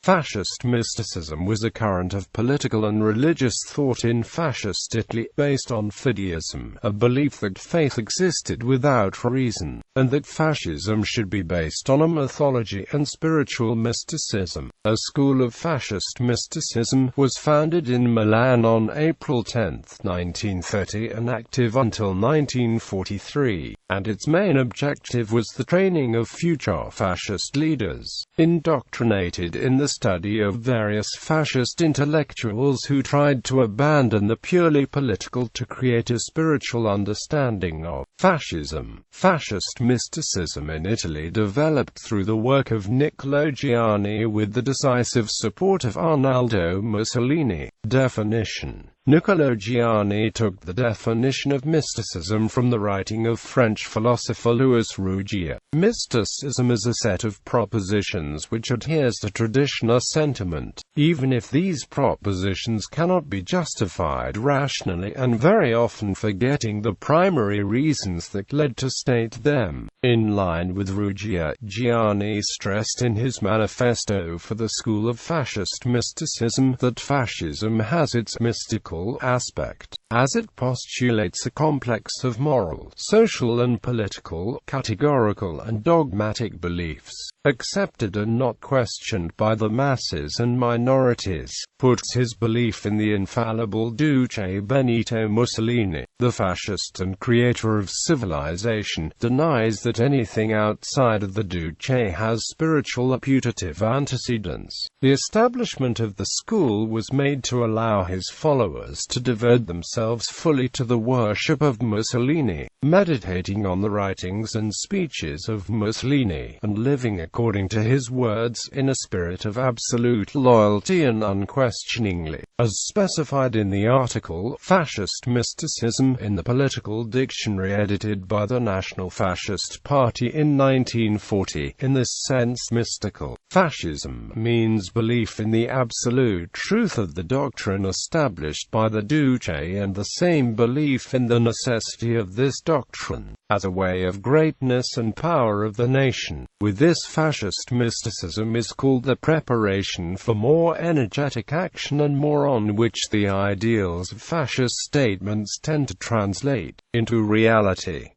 Fascist mysticism was a current of political and religious thought in Fascist Italy, based on Fideism, a belief that faith existed without reason, and that fascism should be based on a mythology and spiritual mysticism. A school of fascist mysticism was founded in Milan on April 10, 1930 and active until 1943, and its main objective was the training of future fascist leaders, indoctrinated in the study of various fascist intellectuals who tried to abandon the purely political to create a spiritual understanding of fascism. Fascist mysticism in Italy developed through the work of Niccolò Giani with the decisive support of Arnaldo Mussolini. Definition: Niccolò Giani took the definition of mysticism from the writing of French philosopher Louis Rougier. Mysticism is a set of propositions which adheres to tradition or sentiment, even if these propositions cannot be justified rationally, and very often forgetting the primary reasons that led to state them. In line with Rougier, Giani stressed in his manifesto for the School of Fascist Mysticism that fascism has its mystical aspect, as it postulates a complex of moral, social and political, categorical and dogmatic beliefs, accepted and not questioned by the masses and minorities, puts his belief in the infallible Duce Benito Mussolini, the fascist and creator of civilization, denies that anything outside of the Duce has spiritual or putative antecedents. The establishment of the school was made to allow his followers to devote themselves fully to the worship of Mussolini, meditating on the writings and speeches of Mussolini, and living according to his words in a spirit of absolute loyalty and unquestioningly, as specified in the article Fascist Mysticism in the Political Dictionary edited by the National Fascist Party in 1940. In this sense, mystical fascism means belief in the absolute truth of the doctrine established by the Duce, and the same belief in the necessity of this doctrine, as a way of greatness and power of the nation. With this, fascist mysticism is called the preparation for more energetic action, and more on which the ideals of fascist statements tend to translate into reality.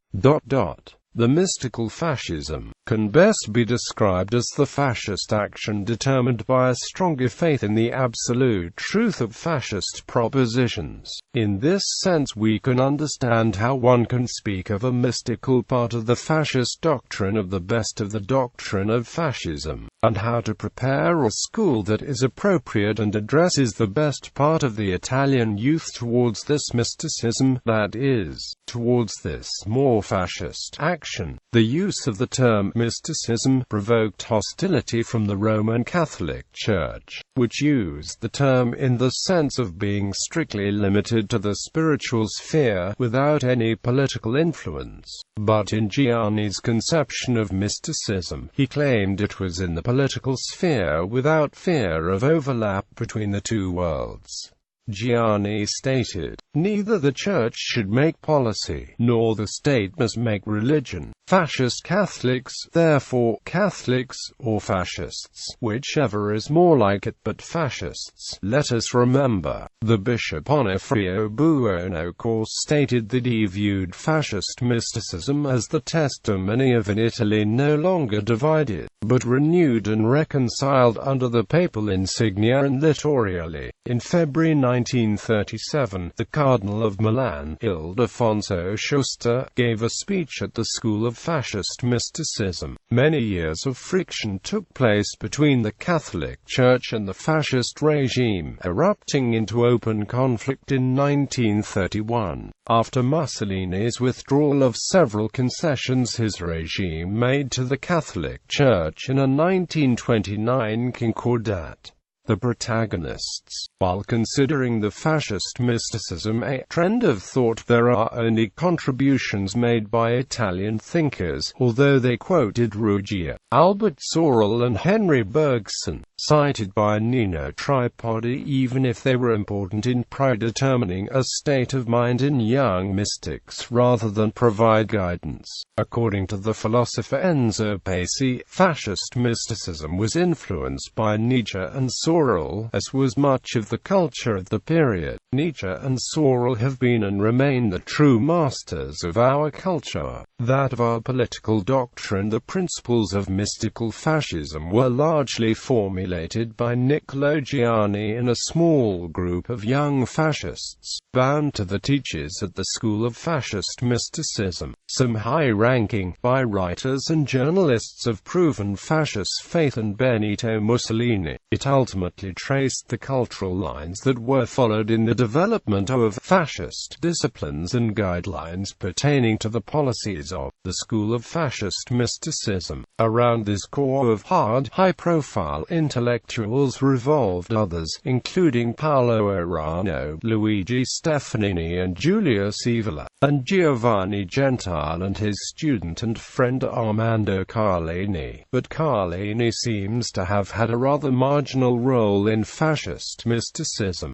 The mystical fascism can best be described as the fascist action determined by a stronger faith in the absolute truth of fascist propositions. In this sense, we can understand how one can speak of a mystical part of the fascist doctrine of the best of the doctrine of fascism, and how to prepare a school that is appropriate and addresses the best part of the Italian youth towards this mysticism, that is, towards this more fascist action. The use of the term mysticism provoked hostility from the Roman Catholic Church, which used the term in the sense of being strictly limited to the spiritual sphere, without any political influence. But in Giani's conception of mysticism, he claimed it was in the political sphere without fear of overlap between the two worlds. Giani stated, "Neither the Church should make policy, nor the state must make religion. Fascist Catholics, therefore, Catholics, or fascists, whichever is more like it, but fascists." Let us remember, the Bishop Onofrio Buonocore stated that he viewed fascist mysticism as the testimony of an Italy no longer divided, but renewed and reconciled under the papal insignia and liturgially. In February 1937, the Cardinal of Milan, Ildefonso Schuster, gave a speech at the School of Fascist Mysticism. Many years of friction took place between the Catholic Church and the fascist regime, erupting into open conflict in 1931. After Mussolini's withdrawal of several concessions his regime made to the Catholic Church in a 1929 Concordat, the protagonists, while considering the fascist mysticism-A trend of thought, there are only contributions made by Italian thinkers, although they quoted Rougier, Albert Sorel and Henry Bergson. cited by Nino Tripodi, even if they were important in predetermining a state of mind in young mystics rather than provide guidance. According to the philosopher Enzo Pace, fascist mysticism was influenced by Nietzsche and Sorel, as was much of the culture of the period. Nietzsche and Sorel have been and remain the true masters of our culture, that of our political doctrine. The principles of mystical fascism were largely formulated by Niccolò Giani and a small group of young fascists, bound to the teachers at the School of Fascist Mysticism. Some high-ranking, by writers and journalists of proven fascist faith and Benito Mussolini. It ultimately traced the cultural lines that were followed in the development of fascist disciplines and guidelines pertaining to the policies of the School of Fascist Mysticism. Around this core of hard, high-profile intellectuals revolved others, including Paolo Errano, Luigi Stefanini and Julius Evola, and Giovanni Gentile and his student and friend Armando Carlini. But Carlini seems to have had a rather marginal role in fascist mysticism.